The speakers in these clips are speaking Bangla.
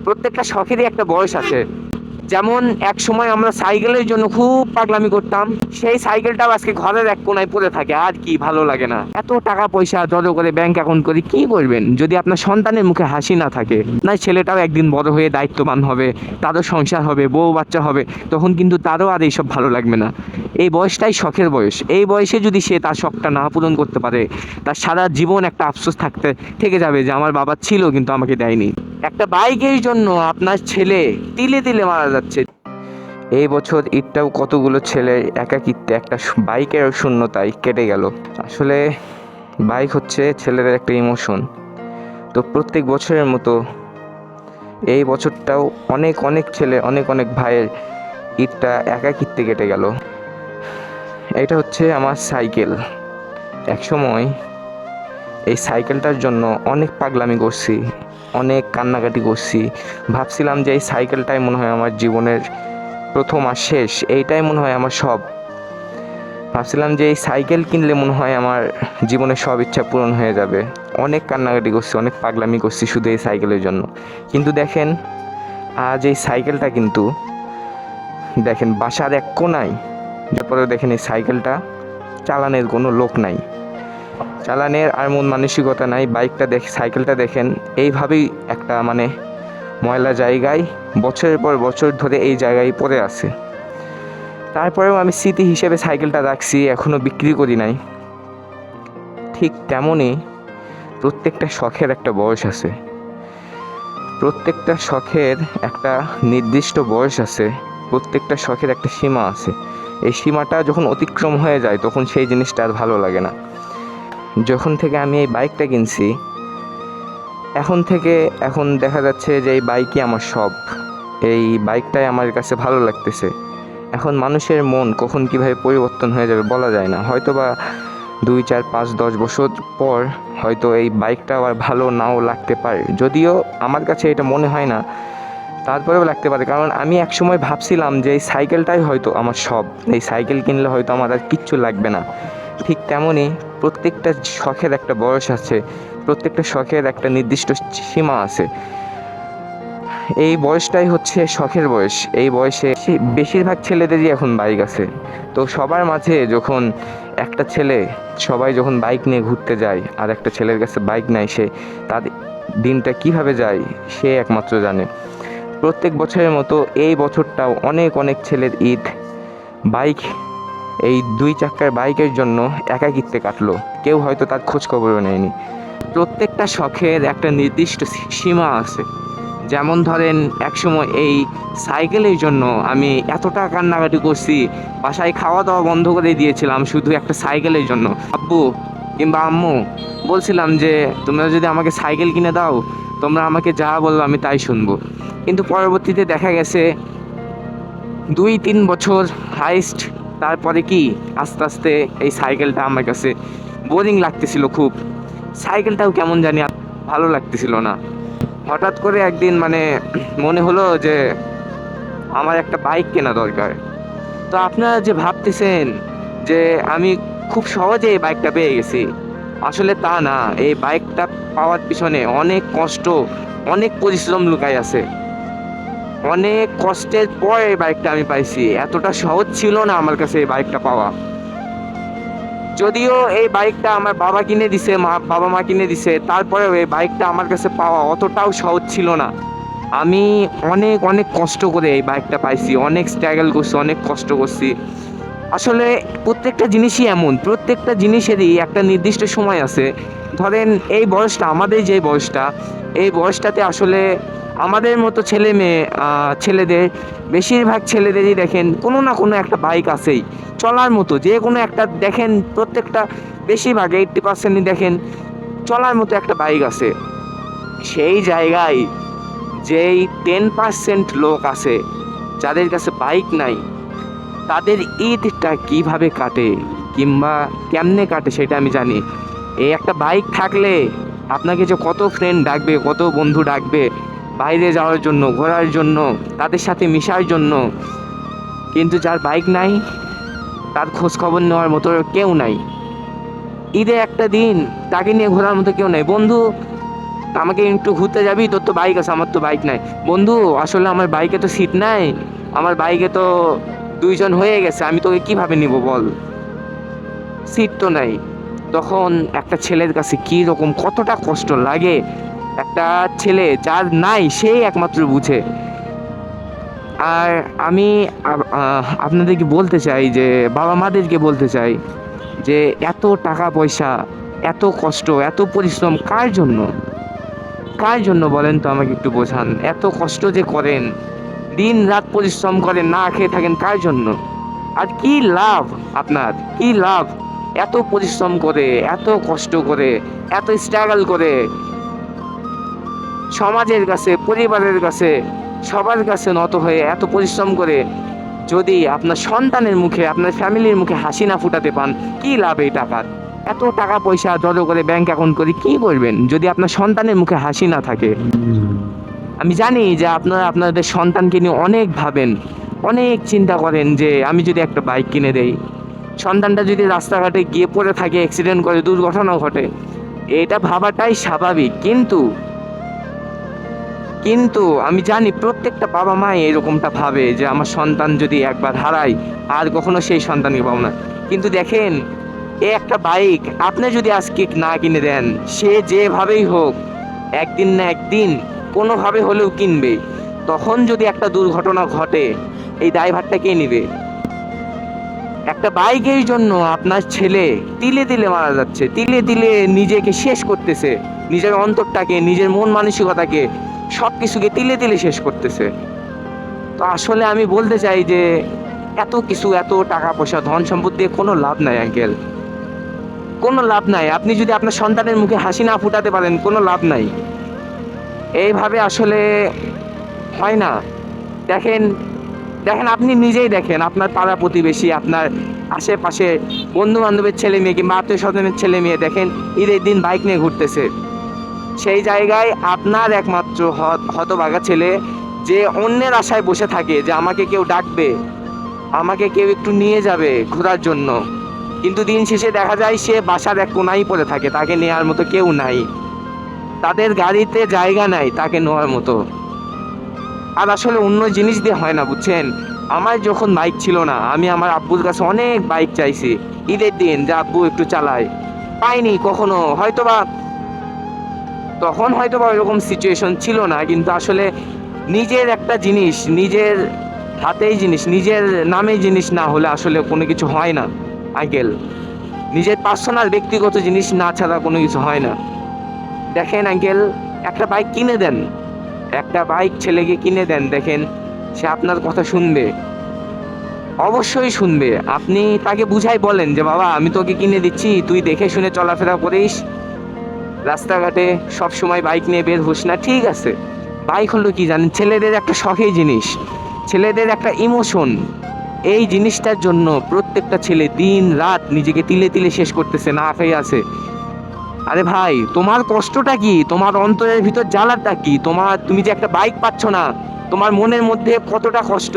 প্রত্যেকটা শখেরই একটা বয়স আছে। যেমন এক সময় আমরা সাইকেলের জন্য খুব পাগলামি করতাম, সেই সাইকেলটাও আজকে ঘরের এক কোনায় পড়ে থাকে, আর কি ভালো লাগে না। এত টাকা পয়সা জড়ো করে ব্যাংক অ্যাকাউন্ট করে কি করবেন যদি আপনার সন্তানের মুখে হাসি না থাকে? না, ছেলেটাও একদিন বড় হয়ে দায়িত্ববান হবে, তারও সংসার হবে, বউ বাচ্চা হবে, তখন কিন্তু তারও আর এইসব ভালো লাগবে না। এই বয়সটাই শখের বয়স। এই বয়সে যদি সে তার শখটা না পূরণ করতে পারে, তার সারা জীবন একটা আফসোস থেকে যাবে যে আমার বাবা ছিল কিন্তু আমাকে দেয়নি। একটা বাইকের জন্য আপনার ছেলে তিলে তিলে মারা যাচ্ছে। এই বছর ঈদটাও কতগুলো ছেলের একাকিত্বে একটা বাইকের শূন্যতায় কেটে গেল। আসলে বাইক হচ্ছে ছেলেদের একটা ইমোশন। তো প্রত্যেক বছরের মতো এই বছরটাও অনেক অনেক ছেলে, অনেক অনেক ভাইয়ের ঈদটা একাকিত্বে কেটে গেল। এটা হচ্ছে আমার সাইকেল। একসময় এই সাইকেলটার জন্য অনেক পাগলামি করছি, অনেক কান্নাকাটি করছি। ভাবছিলাম যে এই সাইকেলটাই মনে হয় আমার জীবনের প্রথম আর শেষ, এইটাই মনে হয় আমার সব। ভাবছিলাম যে এই সাইকেল কিনলে মনে হয় আমার জীবনের সব ইচ্ছা পূরণ হয়ে যাবে। অনেক কান্নাকাটি করছি, অনেক পাগলামি করছি শুধু এই সাইকেলের জন্য। কিন্তু দেখেন, আজ এই সাইকেলটা কিন্তু দেখেন বাসার এক কোনায়, তারপরে দেখেন এই সাইকেলটা চালানোর কোনো লোক নাই, চালানের আর মন মানসিকতা নাই। সাইকেলটা দেখেন এইভাবেই একটা মানে ময়লা জায়গায় বছরের পর বছর ধরে এই জায়গায় পড়ে আছে। তারপরেও আমি স্মৃতি হিসেবে সাইকেলটা রাখছি, এখনও বিক্রি করি নাই। ঠিক তেমনই প্রত্যেকটা শখের একটা বয়স আছে, প্রত্যেকটা শখের একটা নির্দিষ্ট বয়স আছে, প্রত্যেকটা শখের একটা সীমা আছে। এই সীমাটা যখন অতিক্রম হয়ে যায় তখন সেই জিনিসটা আর ভালো লাগে না। যখন থেকে আমি এই বাইকটা কিনছি, এখন দেখা যাচ্ছে যে এই বাইকই আমার সব। এই বাইকটাই আমার কাছে ভালো লাগতেছে। এখন মানুষের মন কখন কীভাবে পরিবর্তন হয়ে যাবে বলা যায় না। হয়তো বা 2, 4, 5, 10 বছর পর হয়তো এই বাইকটা আবার ভালো নাও লাগতে পারে, যদিও আমার কাছে এটা মনে হয় না, তারপরেও লাগতে পারে। কারণ আমি একসময় ভাবছিলাম যে এই সাইকেলটাই হয়তো আমার সব, এই সাইকেল কিনলে হয়তো আমার আর কিচ্ছু লাগবে না। ঠিক তেমনই প্রত্যেকটা শখের একটা বয়স আছে, প্রত্যেকটা শখের একটা নির্দিষ্ট সীমা আছে। এই বয়সটাই হচ্ছে শখের বয়স। এই বয়সে বেশিরভাগ ছেলেদেরই এখন বাইক আছে। তো সবার মাঝে যখন একটা ছেলে, সবাই যখন বাইক নিয়ে ঘুরতে যায় আর একটা ছেলের কাছে বাইক নাই, তার দিনটা কিভাবে যায় সে একমাত্র জানে। প্রত্যেক বছরের মতো এই বছরটাও অনেক অনেক ছেলের ঈদ এই 2 চাকার বাইকের জন্য একাকিত্বে কাটলো। কেউ হয়তো তার খোঁজ খবরও নেয়নি। প্রত্যেকটা শখের একটা নির্দিষ্ট সীমা আছে। যেমন ধরেন, একসময় এই সাইকেলের জন্য আমি এতটা কান্নাকাটি করছি, বাসায় খাওয়া দাওয়া বন্ধ করে দিয়েছিলাম শুধু একটা সাইকেলের জন্য। আব্বু কিংবা আম্মু বলছিলাম যে তোমরা যদি আমাকে সাইকেল কিনে দাও, তোমরা আমাকে যা বলবো আমি তাই শুনবো। কিন্তু পরবর্তীতে দেখা গেছে 2-3 বছর হাইস্ট, তারপরে কি আস্তে আস্তে এই সাইকেলটা আমার কাছে বোরিং লাগতেছিল খুব। সাইকেলটাও কেমন জানি ভালো লাগতেছিল না। হঠাৎ করে একদিন মনে হলো যে আমার একটা বাইক কেনা দরকার। তো আপনারা যে ভাবতেছেন যে আমি খুব সহজে এই বাইকটা পেয়ে গেছি, আসলে তা না। এই বাইকটা পাওয়ার পিছনে অনেক কষ্ট, অনেক পরিশ্রম লুকায় আছে। অনেক কষ্টের পর এই বাইকটা আমি পাইছি। এতটা সহজ ছিল না আমার কাছে এই বাইকটা পাওয়া। যদিও এই বাইকটা আমার বাবা কিনে দিছে, বাবা মা কিনে দিছে, তারপরেও এই বাইকটা আমার কাছে পাওয়া অতটাও সহজ ছিল না। আমি অনেক অনেক কষ্ট করে এই বাইকটা পাইছি, অনেক স্ট্রাগল করছি, অনেক কষ্ট করছি। আসলে প্রত্যেকটা জিনিসই এমন, প্রত্যেকটা জিনিসেরই একটা নির্দিষ্ট সময় আছে। ধরেন এই বয়সটা, আমাদের যে বয়সটা, এই বয়সটাতে আসলে আমাদের মতো ছেলেদের, বেশিরভাগ ছেলেদেরই দেখেন কোনো না কোনো একটা বাইক আছেই চলার মতো। যে কোনো একটা দেখেন, প্রত্যেকটা বেশিরভাগ 80% দেখেন চলার মতো একটা বাইক আছে। সেই জায়গায় যেই 10% লোক আছে যাদের কাছে বাইক নাই, তাদের ঈদটা কিভাবে কাটে কিংবা কেমনে কাটে সেটা আমি জানি। এই একটা বাইক থাকলে আপনাকে যে কত ফ্রেন্ড ডাকবে, কত বন্ধু ডাকবে বাইরে যাওয়ার জন্য, ঘোরার জন্য, তাদের সাথে মিশার জন্য। কিন্তু যার বাইক নাই, তার খোঁজ খবর নেওয়ার মতো কেউ নাই। ঈদে একটা দিন তাকে নিয়ে ঘোরার মতো কেউ নাই। বন্ধু আমাকে একটু ঘুরতে যাবি, তোর তো বাইক আছে, আমার তো বাইক নাই। বন্ধু আসলে আমার বাইকে তো সিট নাই, আমার বাইকে তো দুইজন হয়ে গেছে, আমি তোকে কিভাবে নিব বল, সিট তো নাই। তখন একটা ছেলের কাছে কি রকম কতটা কষ্ট লাগে, একটা ছেলে যার নাই সেই একমাত্র বুঝে। আর আমি আপনাদেরকে বলতে চাই যে বাবা মাদেরকে বলতে চাই যে এত টাকা পয়সা, এত কষ্ট, এত পরিশ্রম কার জন্য, কার জন্য বলেন তো আমাকে একটু বোঝান। এত কষ্ট যে করেন, দিন রাত পরিশ্রম করেন, না খেয়ে থাকেন কার জন্য? আর কি লাভ আপনার, কি লাভ এত পরিশ্রম করে, এত কষ্ট করে, এত স্ট্রাগল করে, সমাজের কাছে, পরিবারের কাছে, সবার কাছে নত হয়ে এত পরিশ্রম করে যদি আপনার সন্তানের মুখে, আপনার ফ্যামিলির মুখে হাসি না ফুটাতে পান, কি লাভ এই টাকার? এত টাকা পয়সা জড়ো করে ব্যাংক অ্যাকাউন্ট করে কি করবেন যদি আপনার সন্তানের মুখে হাসি না থাকে? আমি জানি যে আপনারা আপনাদের সন্তানকে নিয়ে অনেক ভাবেন, অনেক চিন্তা করেন যে আমি যদি একটা বাইক কিনে দেই, সন্তানটা যদি রাস্তাঘাটে গিয়ে পড়ে থাকে, অ্যাক্সিডেন্ট করে, দুর্ঘটনা ঘটে, এটা ভাবাটাই স্বাভাবিক। কিন্তু কিন্তু আমি জানি প্রত্যেকটা বাবা মাই এরকমটা ভাবে যে আমার সন্তান যদি একবার হারাই আর কখনো সেই সন্তানকে পাবো না। কিন্তু দেখেন, এ একটা বাইক আপনি যদি আজকে না কিনে দেন, সে যেভাবেই হোক একদিন না একদিন কোনোভাবে হলেও কিনবে। তখন যদি একটা দুর্ঘটনা ঘটে, এই দায়ভারটা কে নেবে? একটা বাইকের জন্য আপনার ছেলে তিলে তিলে মারা যাচ্ছে, তিলে তিলে নিজেকে শেষ করতেছে, নিজের অন্তরটাকে, নিজের মন মানসিকতাকে, সব কিছুকে তিলে তিলে শেষ করতেছে। তো আসলে আমি বলতে চাই যে এত কিছু, এত টাকা পয়সা, ধন সম্পদ দিয়ে কোনো লাভ নাই আঙ্কেল, কোনো লাভ নাই। আপনি যদি আপনার সন্তানের মুখে হাসি না ফুটাতে পারেন, কোনো লাভ নাই। এইভাবে আসলে হয় না। দেখেন, দেখেন আপনি নিজেই দেখেন, আপনার পাড়া প্রতিবেশী, আপনার আশেপাশে বন্ধু বান্ধবের ছেলে মেয়ে কিংবা আত্মীয় স্বজনের ছেলে মেয়ে দেখেন ঈদের দিন বাইক নিয়ে ঘুরতেছে। সেই জায়গায় আপনার একমাত্র হতভাগা ছেলে যে অন্যের আশায় বসে থাকে যে আমাকে কেউ ডাকবে, আমাকে কেউ একটু নিয়ে যাবে ঘোরার জন্য, কিন্তু দিন শেষে দেখা যায় সে বাসার এক কোনায় পড়ে থাকে, তাকে নেওয়ার মতো কেউ নাই, তাদের গাড়িতে জায়গা নাই তাকে নেওয়ার মতো। আর আসলে অন্য জিনিস দিয়ে হয় না, বুঝছেন? আমার যখন বাইক ছিল না, আমি আমার আব্বুর কাছে অনেক বাইক চাইছি ঈদের দিন, যে আব্বু একটু চালায়, পাইনি কখনো। হয়তোবা তখন হয়তোবা ওইরকম সিচুয়েশন ছিল না, কিন্তু আসলে নিজের একটা জিনিস, নিজের হাতেই জিনিস, নিজের নামে জিনিস না হলে আসলে কোনো কিছু হয় না আঙ্কেল। নিজের পার্সোনাল ব্যক্তিগত জিনিস না ছাড়া কোনো কিছু হয় না। দেখেন আঙ্কেল, একটা বাইক কিনে দেন, একটা বাইক ছেলেকে কিনে দেন, দেখেন সে আপনার কথা শুনবে, অবশ্যই শুনবে। আপনি তাকে বুঝাই বলেন যে বাবা আমি তোকে কিনে দিচ্ছি, তুই দেখে শুনে চলাফেরা করিস, রাস্তাঘাটে সব সময় বাইক নিয়ে বের হোস না, ঠিক আছে? বাইক হলো কি জানেন, ছেলেদের একটা শখের জিনিস, ছেলেদের একটা ইমোশন। এই জিনিসটার জন্য প্রত্যেকটা ছেলে দিন রাত নিজেকে তিলে তিলে শেষ করতেছে, না খেয়ে আছে। আরে ভাই, তোমার কষ্টটা কি, তোমার অন্তরের ভিতর জ্বালাটা কি, তুমি যে একটা বাইক পাচ্ছ না, তোমার মনের মধ্যে কতটা কষ্ট,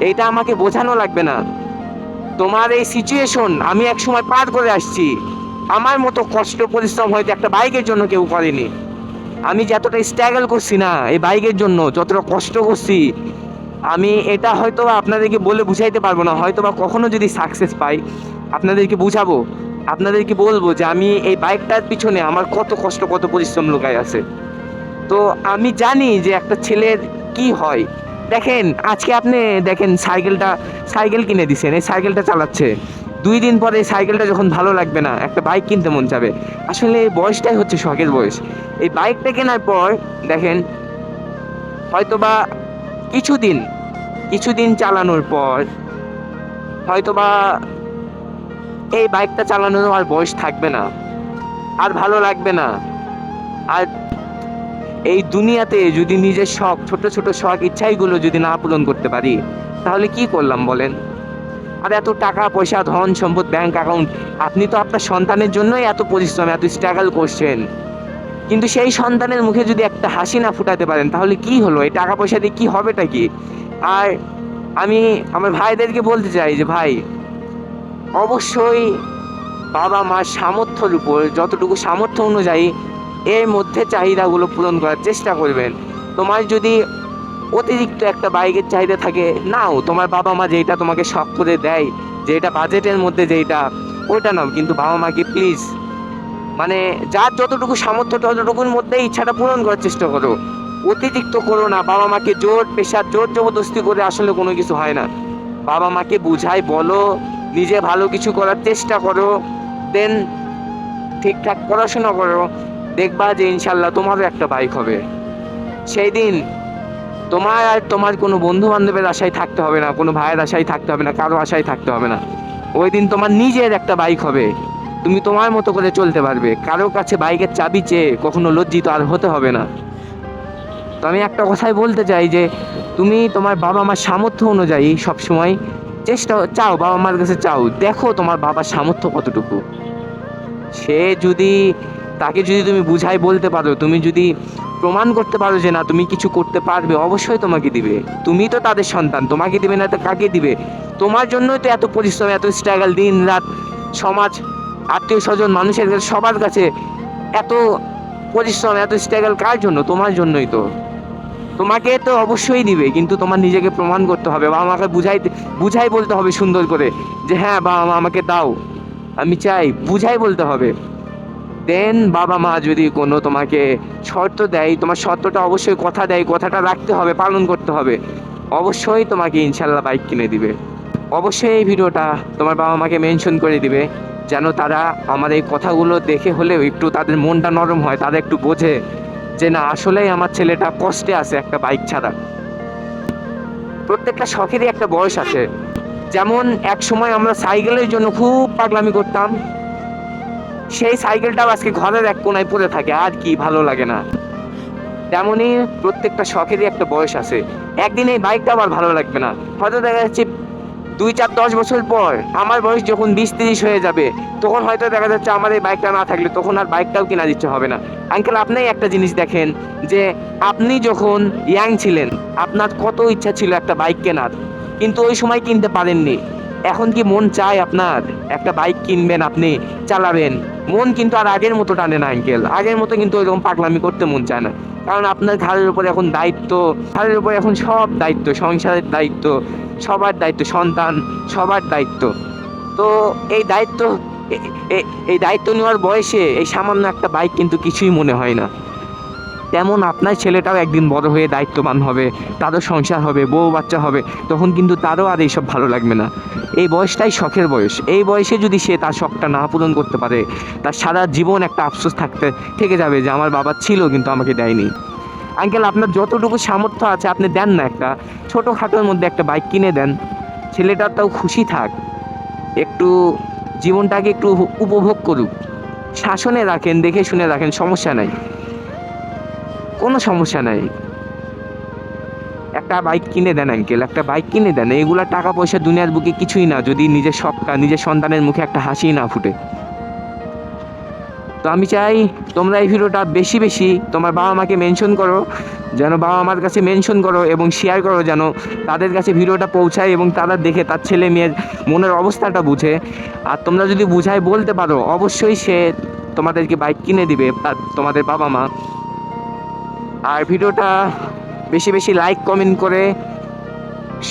এইটা আমাকে বোঝানো লাগবে না। তোমার এই সিচুয়েশন আমি এক সময় পার করে আসছি, আমার মতো কষ্ট পরিশ্রম হয়তো একটা বাইকের জন্য কেউ করেনি। আমি যতটা স্ট্রাগল করছি না এই বাইকের জন্য, যতটা কষ্ট করছি, আমি এটা হয়তো আপনাদেরকে বলে বুঝাইতে পারবো না। হয়তো বা কখনো যদি সাকসেস পাই আপনাদেরকে বুঝাবো, আপনাদেরকে বলবো যে আমি এই বাইকটার পিছনে আমার কত কষ্ট, কত পরিশ্রম লুকায় আছে। তো আমি জানি যে একটা ছেলের কি হয়। দেখেন আজকে আপনি দেখেন সাইকেল কিনে দিছেন, এই সাইকেলটা চালাচ্ছে, 2 দিন পরে এই সাইকেলটা যখন ভালো লাগবে না, একটা বাইক কিনতে মন যাবে। আসলে এই বয়সটাই হচ্ছে শখের বয়স। এই বাইকটা কেনার পর দেখেন হয়তোবা কিছুদিন কিছুদিন চালানোর পর হয়তোবা এই বাইকটা চালানোর আর বয়স থাকবে না, আর ভালো লাগবে না। আর এই দুনিয়াতে যদি নিজের শখ, ছোট ছোট শখ ইচ্ছাইগুলো যদি না পূরণ করতে পারি, তাহলে কি করলাম বলেন? আর এত টাকা পয়সা, ধন সম্পদ, ব্যাংক অ্যাকাউন্ট, আপনি তো আপনার সন্তানের জন্যই এত পরিশ্রম, এত স্ট্রাগল করছেন, কিন্তু সেই সন্তানের মুখে যদি একটা হাসি না ফুটাতে পারেন, তাহলে কি হলো? এই টাকা পয়সা দিয়ে কি হবেটা কি? আর আমি আমার ভাইদেরকে বলতে চাই যে ভাই, অবশ্যই বাবা মার সামর্থ্যের উপর, যতটুকু সামর্থ্য অনুযায়ী এর মধ্যে চাহিদাগুলো পূরণ করার চেষ্টা করবেন। তোমার যদি অতিরিক্ত একটা বাইকের চাহিদা থাকে, নাও, তোমার বাবা মা যেটা তোমাকে শখ করে দেয়, যেটা বাজেটের মধ্যে, যেটা ওইটা নাও, কিন্তু বাবা মাকে প্লিজ মানে যার যতটুকু সামর্থ্য ততটুকুর মধ্যে ইচ্ছাটা পূরণ করার চেষ্টা করো। অতিরিক্ত করো না, বাবা মাকে জোর পেশার জোর জবরদস্তি করে আসলে কোনো কিছু হয় না। বাবা মাকে বুঝাই বলো, নিজে ভালো কিছু করার চেষ্টা করো, দেন ঠিকঠাক পড়াশোনা করো, দেখবা যে ইনশাল্লাহ তোমারও একটা বাইক হবে। সেই দিন তোমার আর তোমার কোনো বন্ধু বান্ধবের আশায় থাকতে হবে না, কোনো ভাইয়ের আশায় থাকতে হবে না, কারো আশায় থাকতে হবে না। ওই দিন তোমার নিজের একটা বাইক হবে, তুমি তোমার মতো করে চলতে পারবে, কারো কাছে বাইকের চাবি চেয়ে কখনো লজ্জিত আর হতে হবে না। তো আমি একটা কথাই বলতে চাই যে তুমি তোমার বাবা মার সামর্থ্য অনুযায়ী সবসময় চাও, বাবা মার কাছে চাও, দেখো তোমার বাবার সামর্থ্য কতটুকু। সে যদি তাকে যদি তুমি বুঝাই বলতে পারো, তুমি যদি প্রমাণ করতে পারো যে না তুমি কিছু করতে পারবে, অবশ্যই তোমাকে দিবে। তুমি তো তাদের সন্তান, তোমাকে দিবে না তো কাকে দিবে? তোমার জন্যই তো এত পরিশ্রম, এত স্ট্রাগল, দিন রাত, সমাজ, আত্মীয় স্বজন, মানুষের কাছে, সবার কাছে এত পরিশ্রম, এত স্ট্রাগল কার জন্য? তোমার জন্যই তো। তোমাকে তো অবশ্যই দিবে, কিন্তু তোমার নিজেকে প্রমাণ করতে হবে, বাবা মাকে বুঝাই বলতে হবে সুন্দর করে যে হ্যাঁ বাবা মা আমাকে দাও, আমি চাই, বুঝাই বলতে হবে। দেন বাবা মা যদি কোনো তোমাকে শর্ত দেয়, তোমার শর্তটা অবশ্যই কথা দেয়, কথাটা রাখতে হবে, পালন করতে হবে, অবশ্যই তোমাকে ইনশাল্লাহ বাইক কিনে দিবে। অবশ্যই এই ভিডিওটা তোমার বাবা মাকে মেনশন করে দিবে, যেন তারা আমার এই কথাগুলো দেখে হলেও একটু তাদের মনটা নরম হয়, তারা একটু বোঝে যে না আসলেই আমার ছেলেটা কষ্টে আছে একটা বাইক ছাড়া। প্রত্যেকটা শখেরই একটা বয়স আছে। যেমন এক সময় আমরা সাইকেলের জন্য খুব পাগলামি করতাম, সেই সাইকেলটাও আজকে ঘরের এক কোনায় পড়ে থাকে, আর কি ভালো লাগে না। তেমনই প্রত্যেকটা শখেরই একটা বয়স আছে। একদিন এই বাইকটা আবার ভালো লাগবে না, হয়তো দেখা যাচ্ছে 2, 4, 10 বছর পর আমার বয়স যখন 20, 30 হয়ে যাবে, তখন হয়তো দেখা যাচ্ছে আমার এই বাইকটা না থাকলে তখন আর বাইকটাও কিনা দিচ্ছে হবে না। আঙ্কেল, আপনি একটা জিনিস দেখেন যে আপনি যখন ইয়াং ছিলেন আপনার কত ইচ্ছা ছিল একটা বাইক কেনার, কিন্তু ওই সময় কিনতে পারেননি। এখন কি মন চায় আপনার একটা বাইক কিনবেন, আপনি চালাবেন? মন কিন্তু আর আগের মতো টানে না আঙ্কেল, আগের মতো কিন্তু ওইরকম পাগলামি করতে মন চায় না। কারণ আপনার ঘাড়ের উপর এখন দায়িত্ব, ঘাড়ের উপর এখন সব দায়িত্ব, সংসারের দায়িত্ব, সবার দায়িত্ব, সন্তান, সবার দায়িত্ব। তো এই দায়িত্ব এই দায়িত্ব নেওয়ার বয়সে এই সামান্য একটা বাইক কিন্তু কিছুই মনে হয় না। তেমন আপনার ছেলেটাও একদিন বড় হয়ে দায়িত্ববান হবে, তারও সংসার হবে, বউ বাচ্চা হবে, তখন কিন্তু তারও আর এইসব ভালো লাগবে না। এই বয়সটাই শখের বয়স। এই বয়সে যদি সে তার শখটা না পূরণ করতে পারে, তার সারা জীবন একটা আফসোস থেকে যাবে যে আমার বাবা ছিল কিন্তু আমাকে দেয়নি। আঙ্কেল, আপনার যতটুকু সামর্থ্য আছে আপনি দেন না, একটা ছোটোখাটোর মধ্যে একটা বাইক কিনে দেন, ছেলেটার তাও খুশি থাক, একটু জীবনটাকে একটু উপভোগ করুক, শাসনে রাখেন, দেখে শুনে রাখেন, সমস্যা নাই, কোনো সমস্যা নাই। একটা বাইক কিনে দেন আঙ্কেল, একটা বাইক কিনে দেন। এগুলা টাকা পয়সা দুনিয়ার বুকে কিছুই না যদি নিজের শখটা, নিজের সন্তানের মুখে একটা হাসি না ফুটে। তো আমি চাই তোমরা এই ভিডিওটা বেশি বেশি তোমার বাবা মাকে মেনশন করো, যেন বাবা মার কাছে মেনশন করো এবং শেয়ার করো, যেন তাদের কাছে ভিডিওটা পৌঁছায় এবং তারা দেখে তার ছেলে মেয়ের মনের অবস্থাটা বুঝে। আর তোমরা যদি বুঝায় বলতে পারো, অবশ্যই সে তোমাদেরকে বাইক কিনে দিবে, তোমাদের বাবা মা। আর ভিডিওটা বেশি বেশি লাইক কমেন্ট করে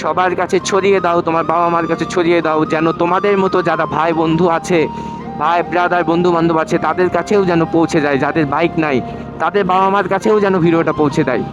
সবার কাছে ছড়িয়ে দাও, তোমার বাবা মার কাছে ছড়িয়ে দাও, যেন তোমাদের মতো যারা ভাই বন্ধু আছে, ভাই ব্রাদার বন্ধু বান্ধব আছে, তাদের কাছেও যেন পৌঁছে যায়, যাদের বাইক নাই তাদের বাবা মার কাছেও যেন ভিডিওটা পৌঁছে দেয়।